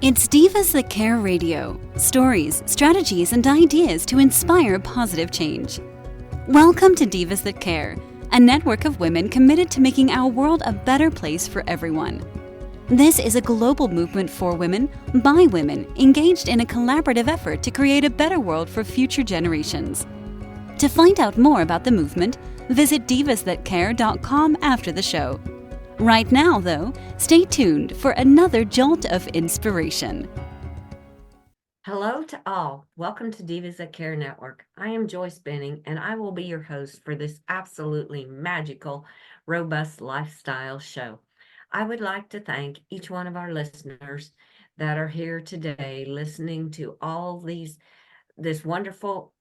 It's Divas That Care Radio. Stories, strategies, and ideas to inspire positive change. Welcome to Divas That Care, a network of women committed to making our world a better place for everyone. This is a global movement for women, by women, engaged in a collaborative effort to create a better world for future generations. To find out more about the movement, visit divasthatcare.com after the show. Right now, though, stay tuned for another jolt of inspiration. Hello to all. Welcome to Divas That Care Network. I am Joyce Benning, and I will be your host for this absolutely magical, robust lifestyle show. I would like to thank each one of our listeners that are here today listening to all this wonderful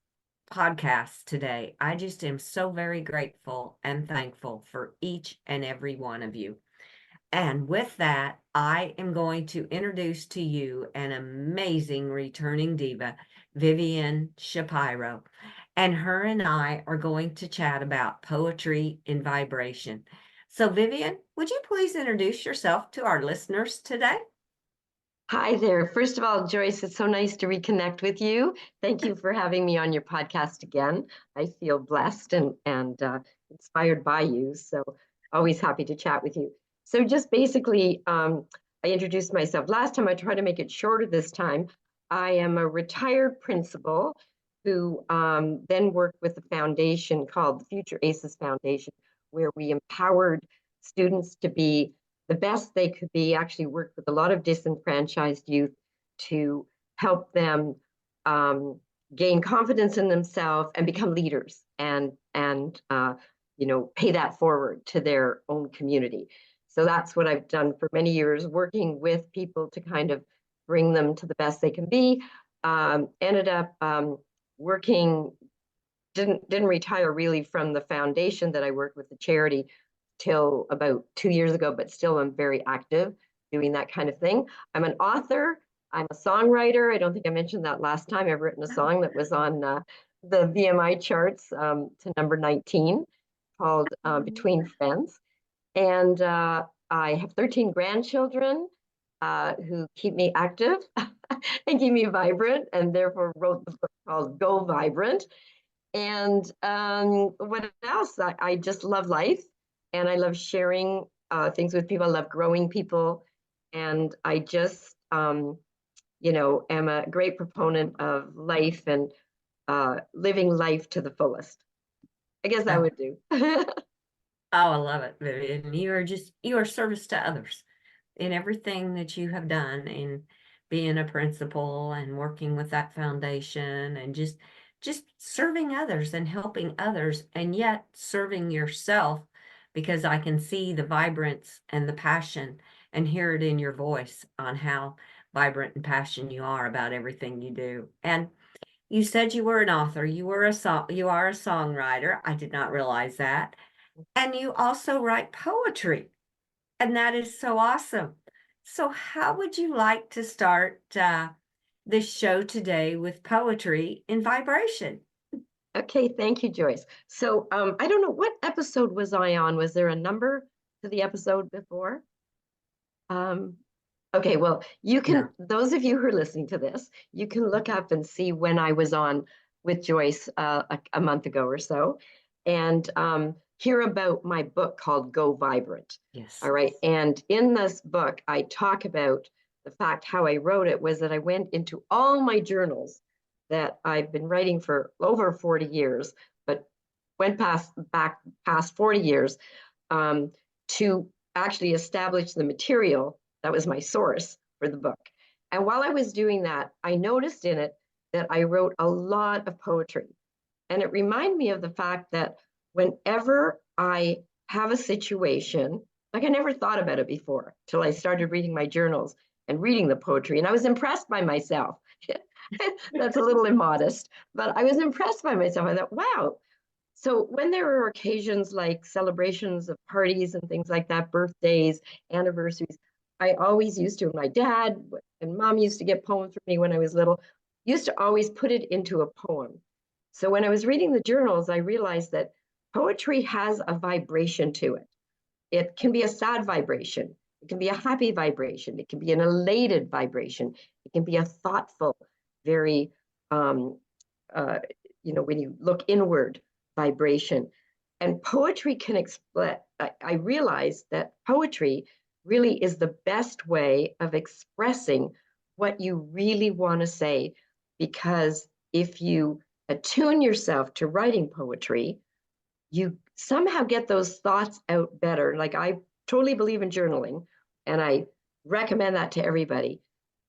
podcast today. I just am so very grateful and thankful for each and every one of you. And with that, I am going to introduce to you an amazing returning diva, Vivian Shapiro. And her and I are going to chat about poetry in vibration. So Vivian, would you please introduce yourself to our listeners today? Hi there. First of all, Joyce, it's so nice to reconnect with you. Thank you for having me on your podcast again. I feel blessed and inspired by you. So always happy to chat with you. So just basically, I introduced myself last time. I tried to make it shorter this time. I am a retired principal who then worked with a foundation called the Future Aces Foundation, where we empowered students to be the best they could be. Actually worked with a lot of disenfranchised youth to help them gain confidence in themselves and become leaders and pay that forward to their own community. So that's what I've done for many years, working with people to kind of bring them to the best they can be. Ended up working, didn't retire really from the foundation that I worked with, the charity, till about 2 years ago, but still I'm very active doing that kind of thing. I'm an author. I'm a songwriter. I don't think I mentioned that last time. I've written a song that was on the VMI charts to number 19 called Between Friends. And I have 13 grandchildren who keep me active and keep me vibrant, and therefore wrote the book called Go Vibrant. And what else? I just love life. And I love sharing things with people. I love growing people. And I just, am a great proponent of life and living life to the fullest. I guess that would do. Oh, I love it, Vivian. You are service to others in everything that you have done in being a principal and working with that foundation and just serving others and helping others, and yet serving yourself, because I can see the vibrance and the passion and hear it in your voice on how vibrant and passionate you are about everything you do. And you said you were an author, you are a songwriter. I did not realize that. And you also write poetry, and that is so awesome. So how would you like to start this show today with poetry in vibration? Okay, thank you, Joyce. So I don't know, what episode was I on? Was there a number to the episode before? Okay, well, you can, those of you who are listening to this, you can look up and see when I was on with Joyce a month ago or so, and hear about my book called Go Vibrant. Yes. All right. And in this book, I talk about the fact how I wrote it was that I went into all my journals that I've been writing for over 40 years, but went back past 40 years to actually establish the material that was my source for the book. And while I was doing that, I noticed in it that I wrote a lot of poetry. And it reminded me of the fact that whenever I have a situation, like I never thought about it before till I started reading my journals and reading the poetry. And I was impressed by myself. That's a little immodest, but I was impressed by myself. I thought, wow. So when there are occasions like celebrations of parties and things like that, birthdays, anniversaries, I always used to, my dad and mom used to get poems for me when I was little, used to always put it into a poem. So when I was reading the journals, I realized that poetry has a vibration to it. It can be a sad vibration. It can be a happy vibration. It can be an elated vibration. It can be a thoughtful, very, when you look inward vibration. And poetry can express, I realized that poetry really is the best way of expressing what you really want to say, because if you attune yourself to writing poetry, you somehow get those thoughts out better. Like, I totally believe in journaling, and I recommend that to everybody.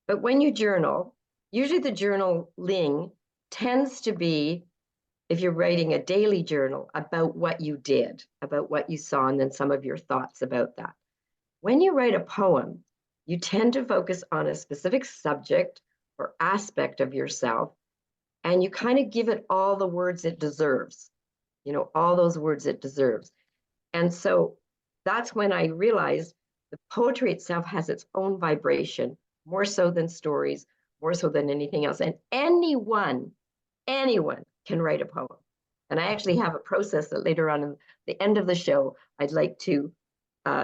But when you journal, usually the journaling tends to be, if you're writing a daily journal, about what you did, about what you saw, and then some of your thoughts about that. When you write a poem, you tend to focus on a specific subject or aspect of yourself, and you kind of give it all the words it deserves, all those words it deserves. And so that's when I realized the poetry itself has its own vibration, more so than stories, more so than anything else. And anyone can write a poem. And I actually have a process that later on in the end of the show, I'd like to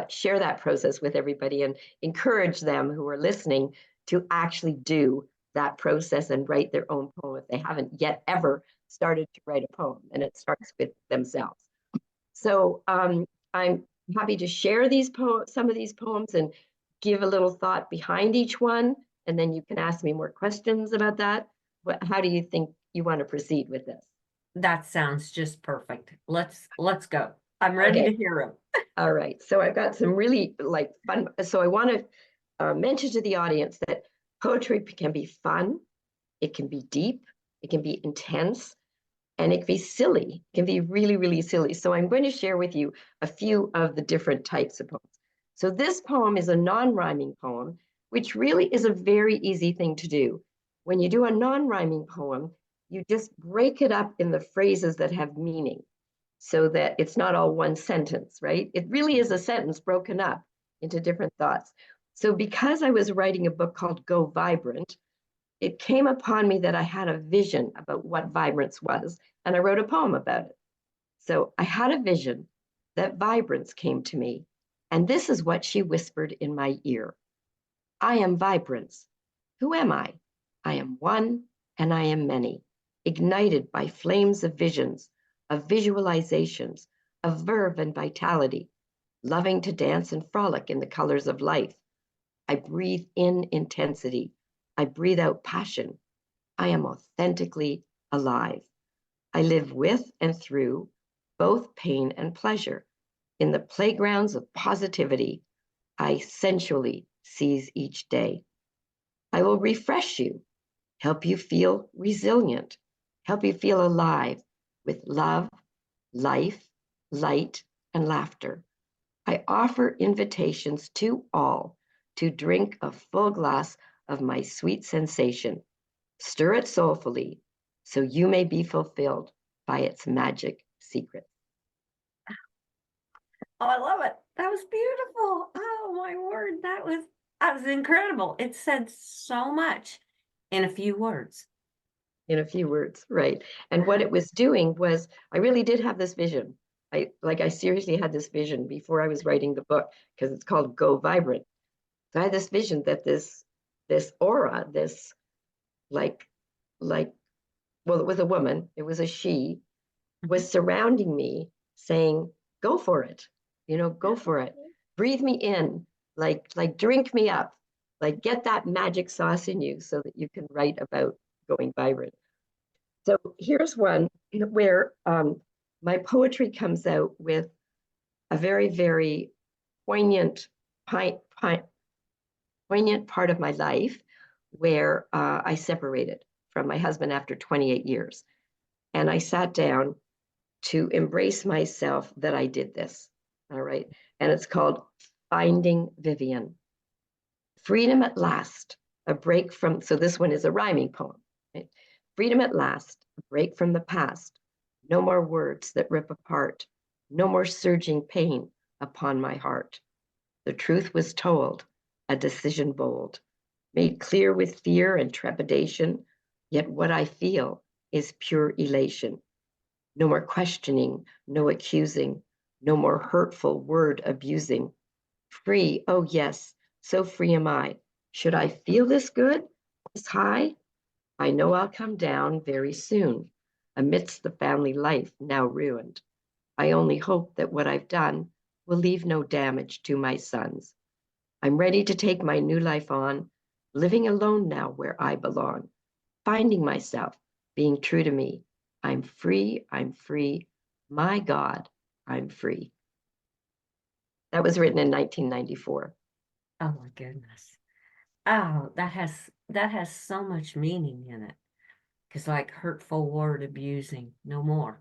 share that process with everybody and encourage them who are listening to actually do that process and write their own poem if they haven't yet ever started to write a poem. And it starts with themselves. So I'm happy to share some of these poems and give a little thought behind each one. And then you can ask me more questions about that. How do you think you want to proceed with this? That sounds just perfect. Let's go. I'm ready to hear them. All right. So I've got some really fun. So I want to mention to the audience that poetry can be fun. It can be deep. It can be intense. And it can be silly. It can be really, really silly. So I'm going to share with you a few of the different types of poems. So this poem is a non-rhyming poem, which really is a very easy thing to do. When you do a non-rhyming poem, you just break it up in the phrases that have meaning so that it's not all one sentence, right? It really is a sentence broken up into different thoughts. So because I was writing a book called Go Vibrant, it came upon me that I had a vision about what vibrance was, and I wrote a poem about it. So I had a vision that vibrance came to me, and this is what she whispered in my ear. I am vibrance. Who am I? I am one, and I am many, ignited by flames of visions, of visualizations, of verve and vitality, loving to dance and frolic in the colors of life. I breathe in intensity. I breathe out passion. I am authentically alive. I live with and through both pain and pleasure. In the playgrounds of positivity, I sensually seize each day. I will refresh you, help you feel resilient, help you feel alive with love, life, light, and laughter. I offer invitations to all to drink a full glass of my sweet sensation. Stir it soulfully so you may be fulfilled by its magic secret. Oh, I love it. That was beautiful. Oh, my word. That was incredible. It said so much in a few words. In a few words, right. And what it was doing was, I really did have this vision. I seriously had this vision before I was writing the book, because it's called Go Vibrant. So I had this vision that this aura, this well, it was a woman, it was a she, was surrounding me saying, go for it, go for it. Breathe me in, like drink me up, like get that magic sauce in you so that you can write about going vibrant. So here's one where my poetry comes out with a very, very poignant part of my life where I separated from my husband after 28 years. And I sat down to embrace myself that I did this. All right. And it's called Finding Vivian. Freedom at last, a break from, so this one is a rhyming poem. Right? Freedom at last, a break from the past. No more words that rip apart. No more surging pain upon my heart. The truth was told, a decision bold, made clear with fear and trepidation, yet what I feel is pure elation. No more questioning, no accusing, no more hurtful word abusing. Free, oh yes, so free am I. Should I feel this good, this high? I know I'll come down very soon, amidst the family life now ruined. I only hope that what I've done will leave no damage to my sons. I'm ready to take my new life on, living alone now where I belong, finding myself, being true to me. I'm free, I'm free. My God, I'm free. That was written in 1994. Oh my goodness. Oh, that has so much meaning in it. Because like hurtful word abusing, no more.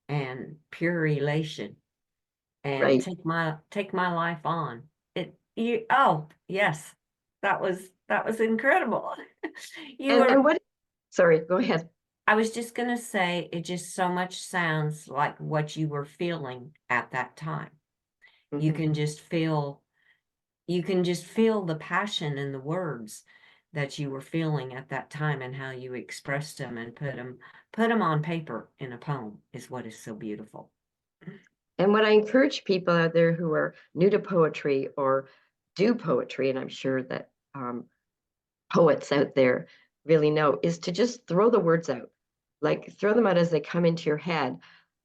And pure elation. And Right. take my life on. Oh yes, that was incredible. You And were what, sorry, go ahead. I was just gonna say it just so much sounds like what you were feeling at that time. You Mhm. can just feel you can just feel the passion in the words that you were feeling at that time and how you expressed them and put them on paper in a poem is what is so beautiful. And what I encourage people out there who are new to poetry or do poetry, and I'm sure that poets out there really know, is to just throw the words out. Like throw them out as they come into your head.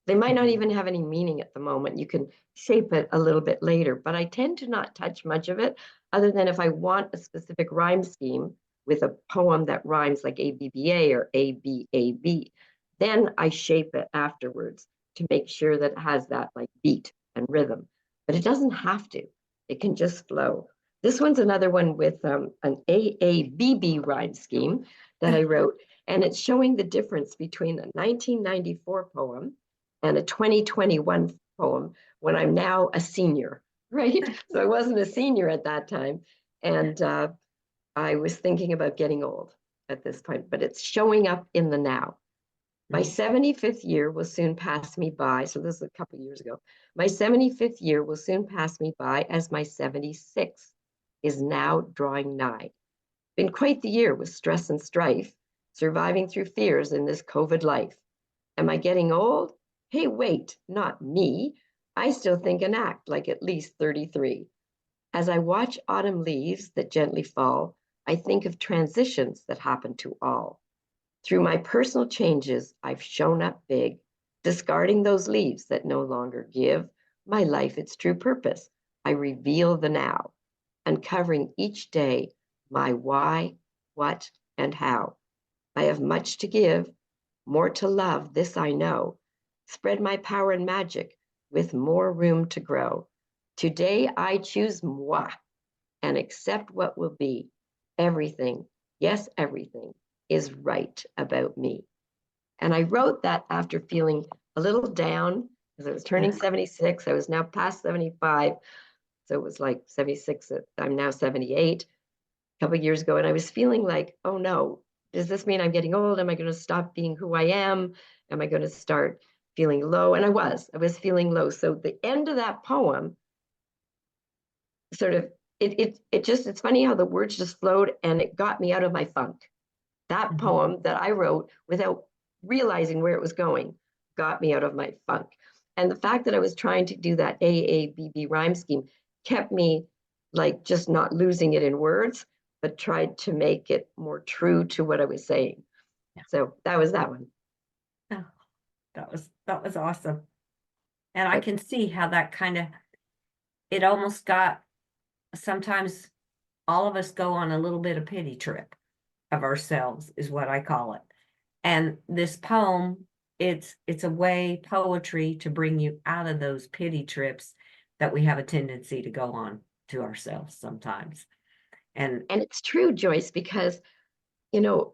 They might not Mhm. even have any meaning at the moment. You can shape it a little bit later, but I tend to not touch much of it other than if I want a specific rhyme scheme with a poem that rhymes like ABBA or ABAB. Then I shape it afterwards to make sure that it has that like beat and rhythm. But it doesn't have to, it can just flow. This one's another one with an AABB rhyme scheme that I wrote, and it's showing the difference between a 1994 poem and a 2021 poem when I'm now a senior, right? So I wasn't a senior at that time. And I was thinking about getting old at this point, but it's showing up in the now. My 75th year will soon pass me by. So this is a couple of years ago. My 75th year will soon pass me by as my 76th is now drawing nigh. Been quite the year with stress and strife, surviving through fears in this COVID life. Am I getting old? Hey, wait, not me. I still think and act like at least 33. As I watch autumn leaves that gently fall, I think of transitions that happen to all. Through my personal changes, I've shown up big, discarding those leaves that no longer give my life its true purpose. I reveal the now, uncovering each day my why, what, and how. I have much to give, more to love, this I know. Spread my power and magic with more room to grow. Today I choose moi and accept what will be. Everything, yes, everything is right about me. And I wrote that after feeling a little down because I was turning 76. I was now past 75. So it was like 76. I'm now 78 a couple of years ago. And I was feeling like, oh no, does this mean I'm getting old? Am I going to stop being who I am? Am I going to start feeling low? And I was feeling low. So the end of that poem sort of, it's funny how the words just flowed and it got me out of my funk. That Mhm. poem that I wrote without realizing where it was going got me out of my funk. And the fact that I was trying to do that AABB rhyme scheme kept me like just not losing it in words, but tried to make it more true to what I was saying. Yeah. So that was that one. Oh, that was awesome. And I But can see how that kind of it almost got sometimes all of us go on a little bit of pity trip of ourselves is what I call it. And this poem, it's a way poetry to bring you out of those pity trips that we have a tendency to go on to ourselves sometimes. And and it's true, Joyce, because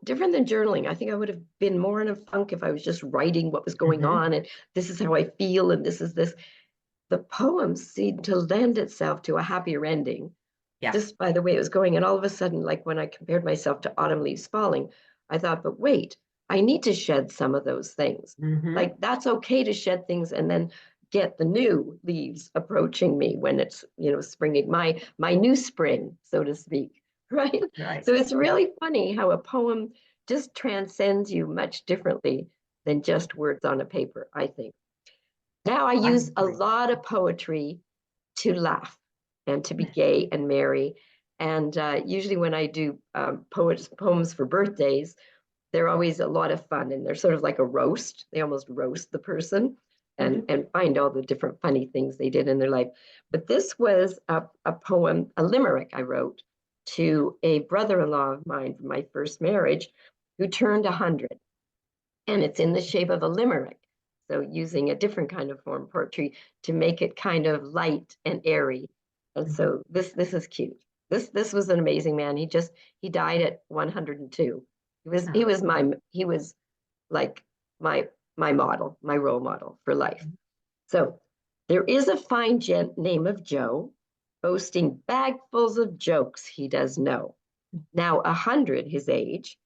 different than journaling. I think I would have been more in a funk if I was just writing what was going mhm, on and this is how I feel and this is this. The poem seemed to lend itself to a happier ending yeah. just by the way it was going. And all of a sudden, like when I compared myself to Autumn Leaves Falling, I thought, but wait, I need to shed some of those things. Hmm. Like that's okay to shed things and then get the new leaves approaching me when it's, springing, my new spring, so to speak. Right. Right. So it's really funny how a poem just transcends you much differently than just words on a paper, I think. Now I I use a agree. lot of poetry to laugh. and to be gay and merry. And usually when I do poems for birthdays, they're always a lot of fun, and they're sort of like a roast. They almost roast the person and find all the different funny things they did in their life. But this was a poem, a limerick I wrote to a brother-in-law of mine from my first marriage who turned 100. And it's in the shape of a limerick. So using a different kind of form poetry to make it kind of light and airy. And so this is cute. This was an amazing man. He died at 102. He was like my model, my role model for life. So there is a fine gent named of Joe, boasting bagfuls of jokes he does know. Now 100 his age,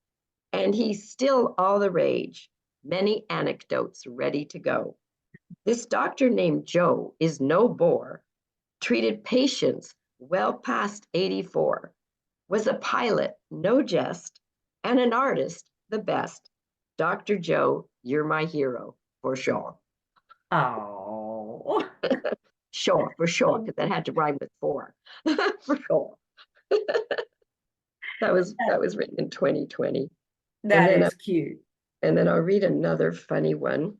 and he's still all the rage, many anecdotes ready to go. This doctor named Joe is no bore, treated patients well past 84, was a pilot, no jest, and an artist, the best. Dr. Joe, you're my hero, for sure. Oh. Sure, for sure, because that had to rhyme with for. For sure. That was written in 2020. That is cute. And then I'll read another funny one,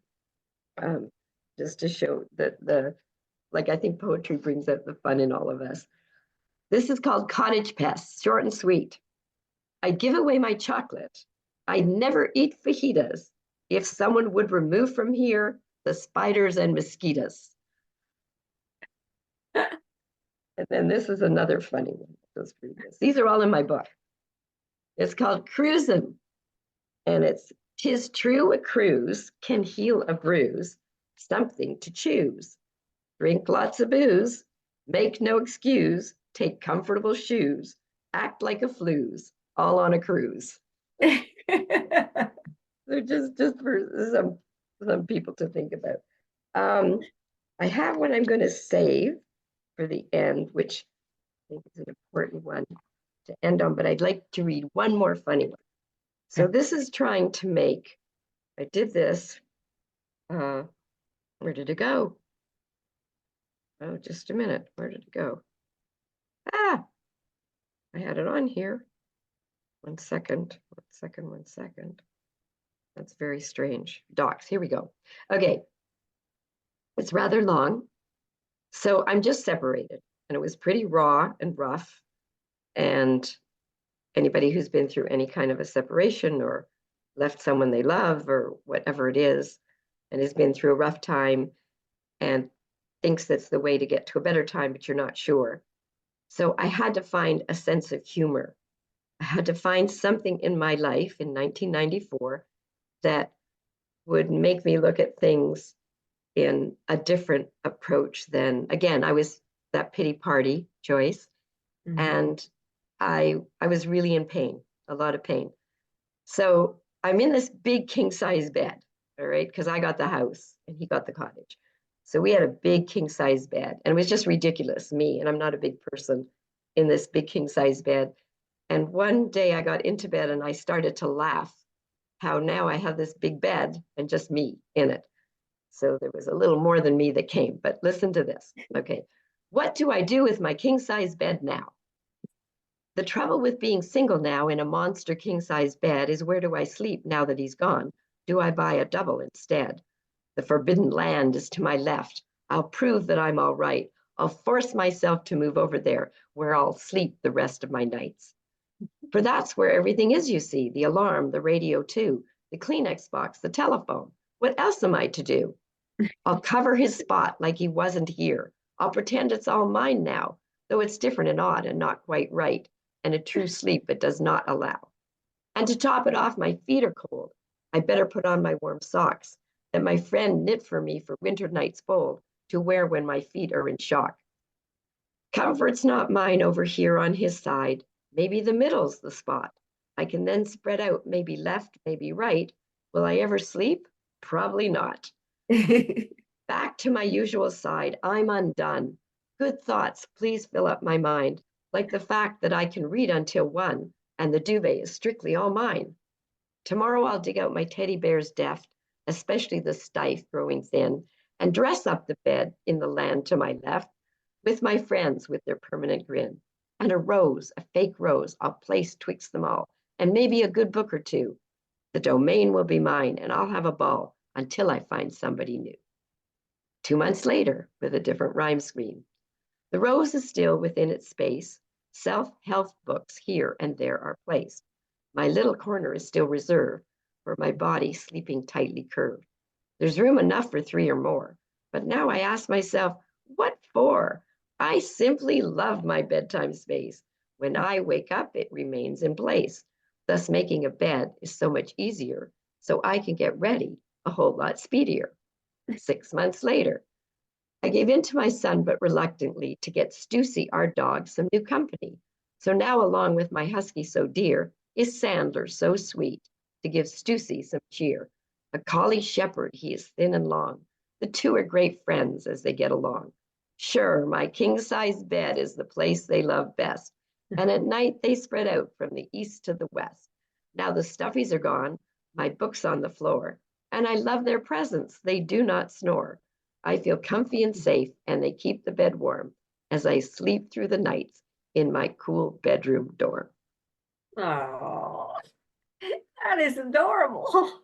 just to show that I think poetry brings out the fun in all of us. This is called Cottage Pests, short and sweet. I'd give away my chocolate. I'd never eat fajitas if someone would remove from here the spiders and mosquitoes. And then this is another funny one. Let's read this. These are all in my book. It's called Cruisin', and it's "'Tis true a cruise can heal a bruise, something to choose. Drink lots of booze, make no excuse, take comfortable shoes, act like a flues, all on a cruise." They're just for some people to think about. I have one I'm going to save for the end, which I think is an important one to end on, but I'd like to read one more funny one. So this is trying to make, I did this, where did it go? Oh, just a minute, where did it go? I had it on here. One second. That's very strange. Docs, here we go. Okay, it's rather long. So I'm just separated, and it was pretty raw and rough. And anybody who's been through any kind of a separation or left someone they love or whatever it is, and has been through a rough time and thinks that's the way to get to a better time, but you're not sure. So I had to find a sense of humor. I had to find something in my life in 1994 that would make me look at things in a different approach than, again, I was that pity party, Joyce, and I was really in pain, a lot of pain. So I'm in this big king size bed, all right, because I got the house and he got the cottage. So we had a big king size bed, and it was just ridiculous, me, and I'm not a big person, in this big king size bed. And one day I got into bed and I started to laugh how now I have this big bed and just me in it. So there was a little more than me that came, but listen to this. Okay. What do I do with my king size bed now? The trouble with being single now in a monster king size bed is, where do I sleep now that he's gone? Do I buy a double instead? The forbidden land is to my left. I'll prove that I'm all right. I'll force myself to move over there, where I'll sleep the rest of my nights. For that's where everything is, you see, the alarm, the radio too, the Kleenex box, the telephone. What else am I to do? I'll cover his spot like he wasn't here. I'll pretend it's all mine now, though it's different and odd and not quite right, and a true sleep it does not allow. And to top it off, my feet are cold. I better put on my warm socks that my friend knit for me for winter nights bold to wear when my feet are in shock. Comfort's not mine over here on his side. Maybe the middle's the spot. I can then spread out, maybe left, maybe right. Will I ever sleep? Probably not. Back to my usual side, I'm undone. Good thoughts, please fill up my mind, like the fact that I can read until 1, and the duvet is strictly all mine. Tomorrow I'll dig out my teddy bears deft, especially the stiff growing thin, and dress up the bed in the land to my left. with my friends with their permanent grin. And a rose, a fake rose, I'll place twixt them all, and maybe a good book or two. The domain will be mine, and I'll have a ball until I find somebody new. 2 months later, with a different rhyme scheme. The rose is still within its space. Self-help books here and there are placed. My little corner is still reserved for my body sleeping tightly curved. There's room enough for 3 or more. But now I ask myself, what for? I simply love my bedtime space. When I wake up, it remains in place. Thus, making a bed is so much easier, so I can get ready a whole lot speedier. 6 months later, I gave in to my son, but reluctantly, to get Stussy, our dog, some new company. So now, along with my husky so dear, is Sandler, so sweet, to give Stussy some cheer. A collie shepherd, he is thin and long. The two are great friends as they get along. Sure, my king-size bed is the place they love best. And at night, they spread out from the east to the west. Now the stuffies are gone, my books on the floor, and I love their presence. They do not snore. I feel comfy and safe, and they keep the bed warm as I sleep through the nights in my cool bedroom dorm. Oh, that is adorable.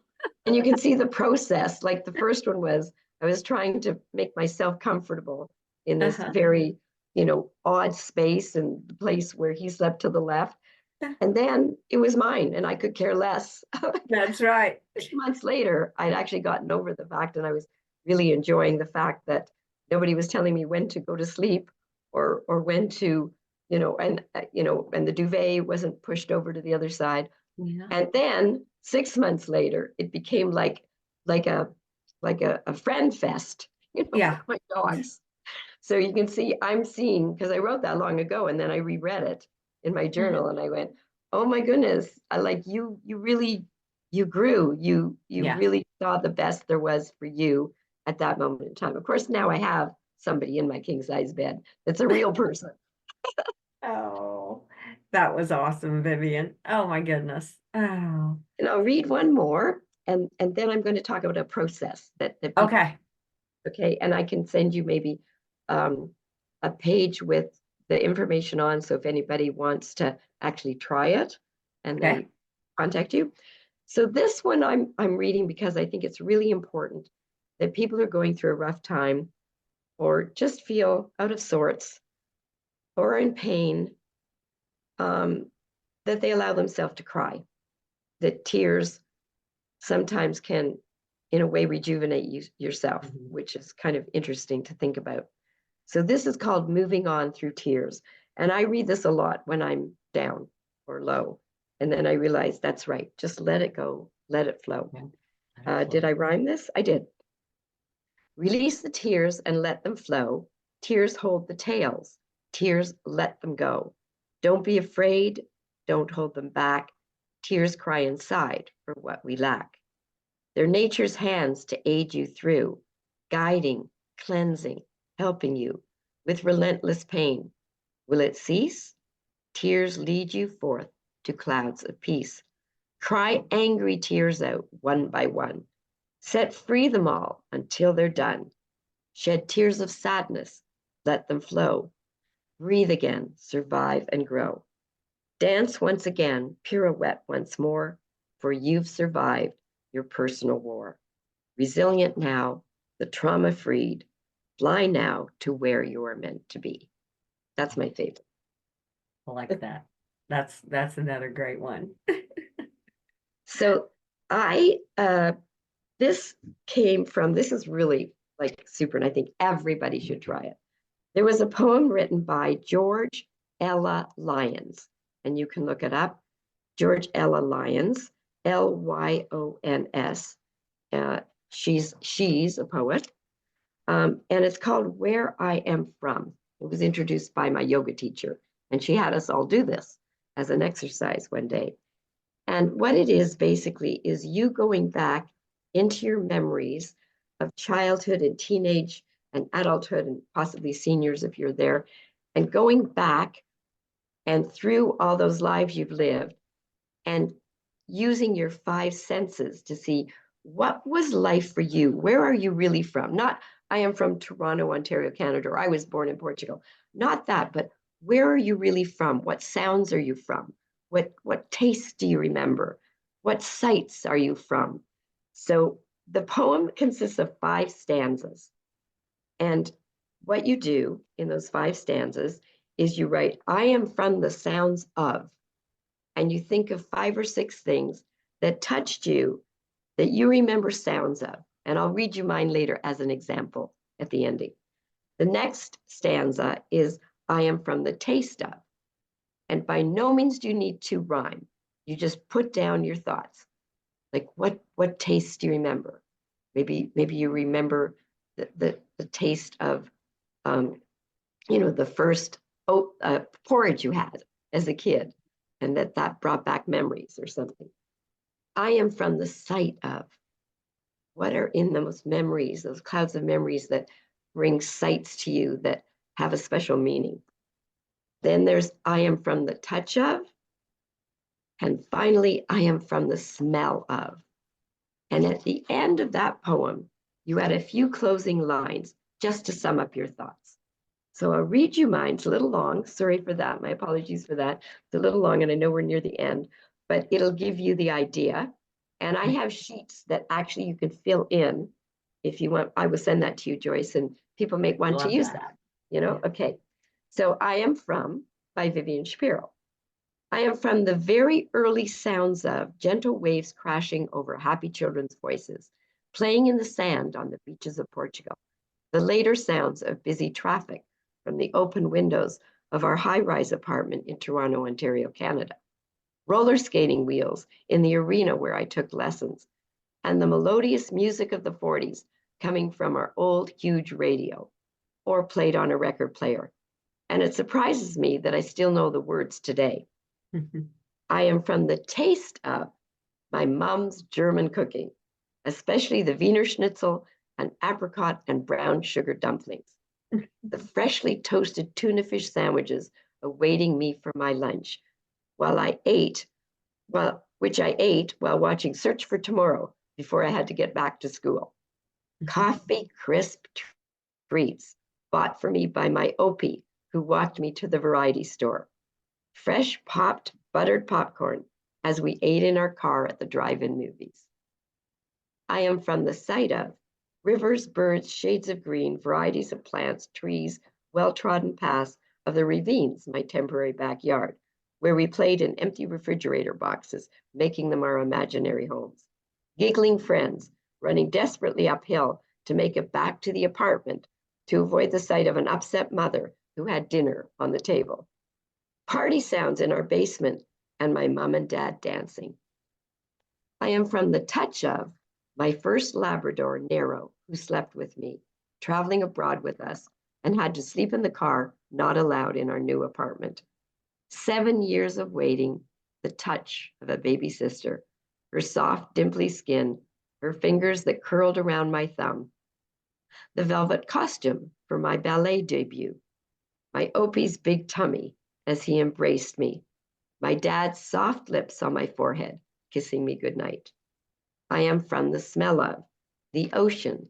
And you can see the process. Like the first one was, I was trying to make myself comfortable in this very, odd space and the place where he slept to the left. And then it was mine and I could care less. That's right. 2 months later, I'd actually gotten over the fact, and I was really enjoying the fact that nobody was telling me when to go to sleep or when to, and the duvet wasn't pushed over to the other side. Yeah. And then 6 months later, it became like a friend fest, Yeah. with my dogs. So you can see, I'm seeing, because I wrote that long ago, and then I reread it in my journal, and I went, oh my goodness, I like you really, you grew, you Yeah. really saw the best there was for you at that moment in time. Of course, now I have somebody in my king size bed that's a real person. Oh, that was awesome, Vivian. Oh my goodness. Oh, And I'll read one more, and then I'm going to talk about a process that people, okay. Okay, and I can send you maybe a page with the information on, so if anybody wants to actually try it and Okay. they contact you. So this one I'm reading because I think it's really important that people who are going through a rough time or just feel out of sorts or in pain, that they allow themselves to cry. That tears sometimes can, in a way, rejuvenate yourself, which is kind of interesting to think about. So this is called Moving On Through Tears. And I read this a lot when I'm down or low. And then I realize that's right. Just let it go. Let it flow. Did I rhyme this? I did. Release the tears and let them flow. Tears hold the tales. Tears, let them go. Don't be afraid. Don't hold them back. Tears cry inside for what we lack. They're nature's hands to aid you through, guiding, cleansing, helping you with relentless pain. Will it cease? Tears lead you forth to clouds of peace. Cry angry tears out one by one. Set free them all until they're done. Shed tears of sadness, let them flow. Breathe again, survive and grow. Dance once again, pirouette once more, for you've survived your personal war. Resilient now, the trauma freed, fly now to where you're meant to be. That's my favorite. I like that. That's another great one. So this is really like super, and I think everybody should try it. There was a poem written by George Ella Lyons, and you can look it up. George Ella Lyons, Lyons. She's a poet, and it's called Where I Am From. It was introduced by my yoga teacher, and she had us all do this as an exercise one day. And what it is basically is you going back into your memories of childhood and teenage and adulthood and possibly seniors if you're there, and going back and through all those lives you've lived and using your 5 senses to see what was life for you. Where are you really from? Not I am from Toronto, Ontario, Canada, or I was born in Portugal. Not that, but where are you really from? What sounds are you from? What tastes do you remember? What sights are you from? So the poem consists of 5 stanzas. And what you do in those 5 stanzas is you write, I am from the sounds of, and you think of 5 or 6 things that touched you that you remember sounds of. And I'll read you mine later as an example at the ending. The next stanza is, I am from the taste of. And by no means do you need to rhyme. You just put down your thoughts. Like what tastes do you remember? Maybe you remember the taste of the first porridge you had as a kid, and that brought back memories or something. I am from the sight of. What are in those memories, those clouds of memories that bring sights to you that have a special meaning? Then there's I am from the touch of. And finally, I am from the smell of. And at the end of that poem, you add a few closing lines just to sum up your thoughts. So I'll read you mine. It's a little long. Sorry for that. My apologies for that. It's a little long, and I know we're near the end, but it'll give you the idea. And I have sheets that actually you can fill in if you want. I will send that to you, Joyce, and people may want to use that. Yeah. Okay. So I am from by Vivian Shapiro. I am from the very early sounds of gentle waves crashing over happy children's voices, playing in the sand on the beaches of Portugal. The later sounds of busy traffic from the open windows of our high-rise apartment in Toronto, Ontario, Canada. Roller skating wheels in the arena where I took lessons, and the melodious music of the 40s coming from our old, huge radio, or played on a record player. And it surprises me that I still know the words today. I am from the taste of my mom's German cooking, especially the Wiener Schnitzel and apricot and brown sugar dumplings, the freshly toasted tuna fish sandwiches awaiting me for my lunch, which I ate while watching Search for Tomorrow before I had to get back to school. Coffee crisp treats bought for me by my Opie, who walked me to the variety store. Fresh popped buttered popcorn as we ate in our car at the drive-in movies. I am from the sight of rivers, birds, shades of green, varieties of plants, trees, well-trodden paths of the ravines, my temporary backyard, where we played in empty refrigerator boxes, making them our imaginary homes. Giggling friends, running desperately uphill to make it back to the apartment to avoid the sight of an upset mother who had dinner on the table. Party sounds in our basement and my mom and dad dancing. I am from the touch of my first Labrador, Nero, who slept with me, traveling abroad with us, and had to sleep in the car, not allowed in our new apartment. 7 years of waiting, the touch of a baby sister, her soft, dimply skin, her fingers that curled around my thumb, the velvet costume for my ballet debut, my Opie's big tummy as he embraced me, my dad's soft lips on my forehead, kissing me goodnight. I am from the smell of the ocean,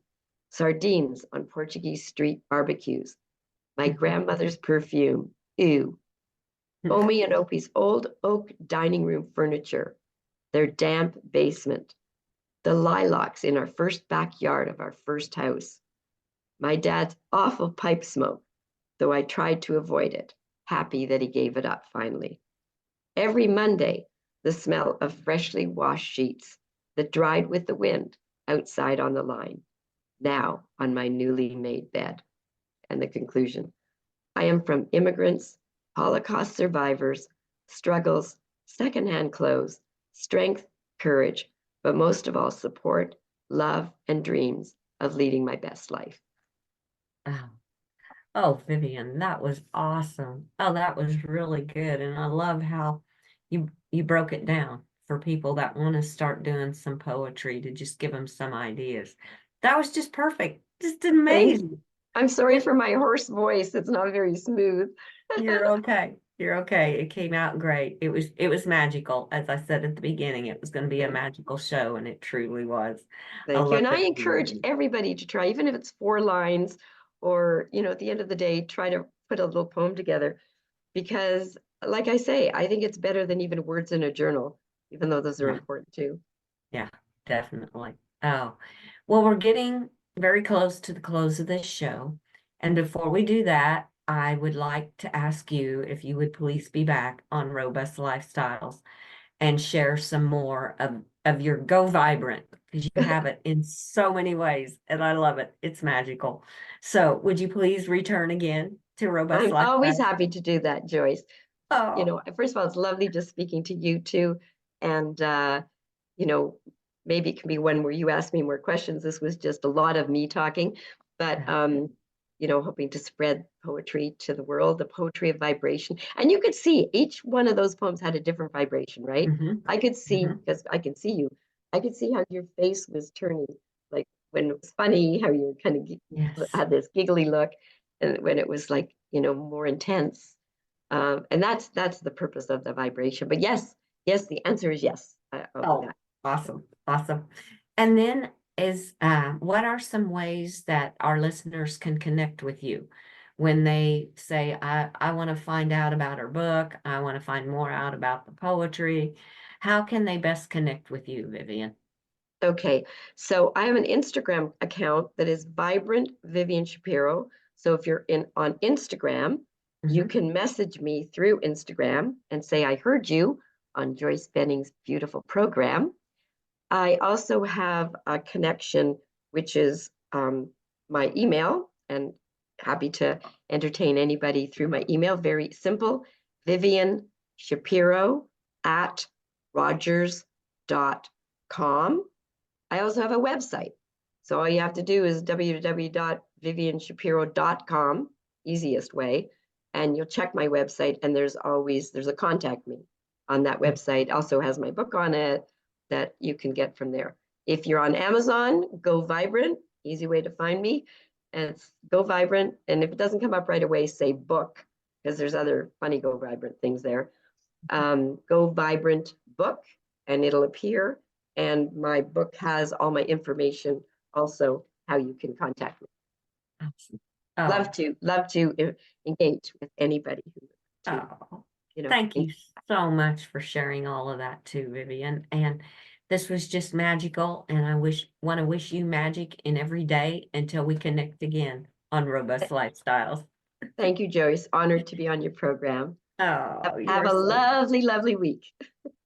sardines on Portuguese street barbecues, my grandmother's perfume, ew, Omi and Opie's old oak dining room furniture, their damp basement, the lilacs in our first backyard of our first house, my dad's awful pipe smoke, though I tried to avoid it, happy that he gave it up finally. Every Monday, the smell of freshly washed sheets that dried with the wind outside on the line, now on my newly made bed. And the conclusion, I am from immigrants, Holocaust survivors, struggles, secondhand clothes, strength, courage, but most of all, support, love, and dreams of leading my best life. Oh, Vivian, that was awesome. Oh, that was really good. And I love how you broke it down for people that want to start doing some poetry, to just give them some ideas. That was just perfect. Just amazing. I'm sorry for my hoarse voice. It's not very smooth. You're okay. You're okay. It came out great. It was magical. As I said at the beginning, it was going to be a magical show, and it truly was. I Thank you. love And I it. encourage everybody to try, even if it's 4 lines or, at the end of the day, try to put a little poem together. Because, like I say, I think it's better than even words in a journal, even though those are Yeah, important too. yeah, definitely. Oh, well, we're getting very close to the close of this show. And before we do that, I would like to ask you if you would please be back on Robust Lifestyles and share some more of your Go Vibrant, because you have it in so many ways, and I love it. It's magical. So would you please return again to Robust I'm always Lifestyles? happy to do that, Joyce. Oh, First of all, it's lovely just speaking to you too. And, you know, maybe it can be one where you ask me more questions. This was just a lot of me talking, but, hoping to spread poetry to the world, the poetry of vibration. And you could see each one of those poems had a different vibration, right? hmm I could see, hmm because I can see you, I could see how your face was turning, like when it was funny, how you kind of Yes. had this giggly look, and when it was like, more intense. And that's the purpose of the vibration. But yes, the answer is yes. I'll do Oh, that. awesome. Awesome. And then what are some ways that our listeners can connect with you when they say, I want to find out about her book, I want to find more out about the poetry. How can they best connect with you, Vivian? Okay, so I have an Instagram account that is Vibrant Vivian Shapiro. So if you're on Instagram, you hmm can message me through Instagram and say I heard you on Joyce Benning's beautiful program. I also have a connection, which is my email, and happy to entertain anybody through my email. Very simple, Vivian Shapiro at Rogers.com. I also have a website. So all you have to do is www.vivianshapiro.com, easiest way, and you'll check my website, and there's a contact me on that website. Also has my book on it that you can get from there. If you're on Amazon, Go Vibrant, easy way to find me. And it's Go Vibrant. And if it doesn't come up right away, say book, because there's other funny Go Vibrant things there. Go Vibrant book, and it'll appear. And my book has all my information, also how you can contact me. Awesome. Love to engage with anybody who Oh, you know. thank you so much for sharing all of that too, Vivian. And this was just magical. And I want to wish you magic in every day until we connect again on Robust Lifestyles. Thank you, Joyce. Honored to be on your program. Oh, Have you're a so, lovely, lovely week.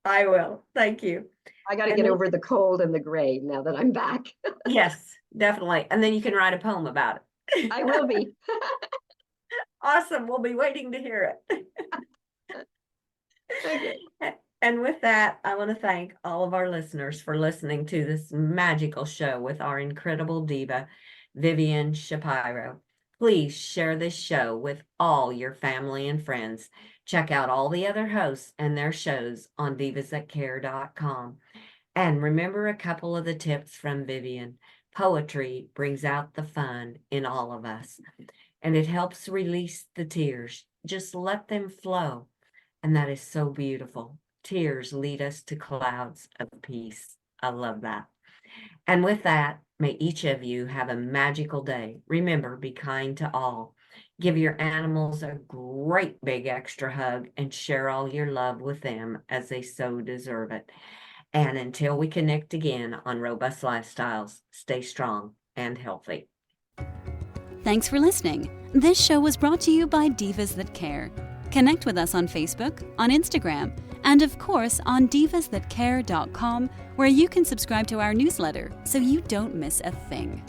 I will. Thank you. I got to And get then, over the cold and the gray now that I'm back. yes, definitely. And then you can write a poem about it. I will be. Awesome. We'll be waiting to hear it. Okay. And with that, I want to thank all of our listeners for listening to this magical show with our incredible diva, Vivian Shapiro. Please share this show with all your family and friends. Check out all the other hosts and their shows on divasthatcare.com. And remember a couple of the tips from Vivian. Poetry brings out the fun in all of us, and it helps release the tears. Just let them flow. And that is so beautiful. Tears lead us to clouds of peace. I love that. And with that, may each of you have a magical day. Remember, be kind to all. Give your animals a great big extra hug and share all your love with them as they so deserve it. And until we connect again on Robust Lifestyles, stay strong and healthy. Thanks for listening. This show was brought to you by Divas That Care. Connect with us on Facebook, on Instagram, and of course on divasthatcare.com, where you can subscribe to our newsletter so you don't miss a thing.